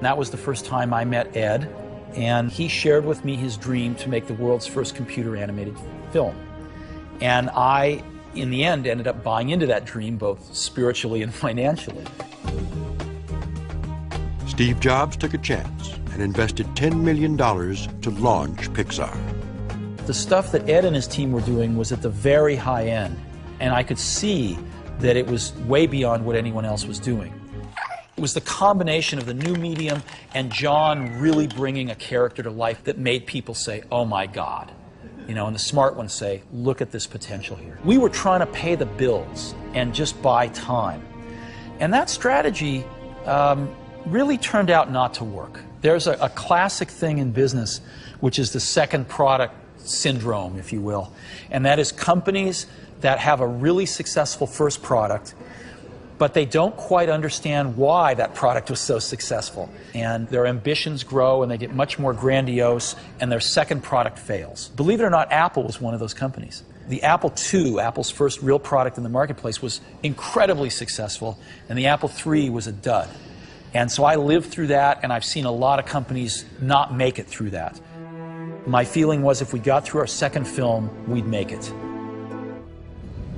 That was the first time I met Ed, and he shared with me his dream to make the world's first computer animated film. And I, in the end, ended up buying into that dream, both spiritually and financially. Steve Jobs took a chance and invested $10 million to launch Pixar. The stuff that Ed and his team were doing was at the very high end, and I could see that it was way beyond what anyone else was doing. It was the combination of the new medium and John really bringing a character to life that made people say, oh my God. You know, and the smart ones say, look at this potential here. We were trying to pay the bills and just buy time. And that strategy really turned out not to work. There's a classic thing in business, which is the second product syndrome, if you will. And that is companies that have a really successful first product, but they don't quite understand why that product was so successful. And their ambitions grow and they get much more grandiose, and their second product fails. Believe it or not, Apple was one of those companies. The Apple II, Apple's first real product in the marketplace, was incredibly successful, and the Apple III was a dud. And so I lived through that, and I've seen a lot of companies not make it through that. My feeling was if we got through our second film, we'd make it.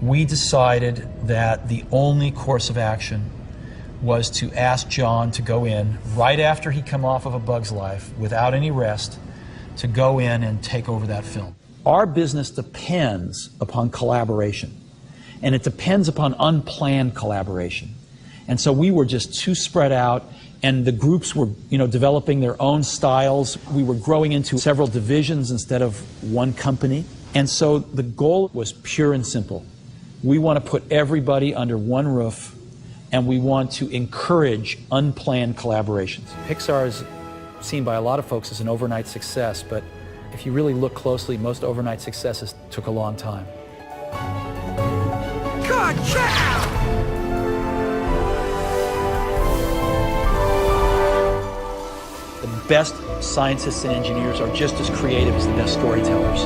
We decided that the only course of action was to ask John to go in right after he'd come off of A Bug's Life, without any rest, to go in and take over that film. Our business depends upon collaboration, and it depends upon unplanned collaboration. And so we were just too spread out, and the groups were, developing their own styles. We were growing into several divisions instead of one company. And so the goal was pure and simple. We want to put everybody under one roof, and we want to encourage unplanned collaborations. Pixar is seen by a lot of folks as an overnight success, but if you really look closely, most overnight successes took a long time. Ka-chow! The best scientists and engineers are just as creative as the best storytellers.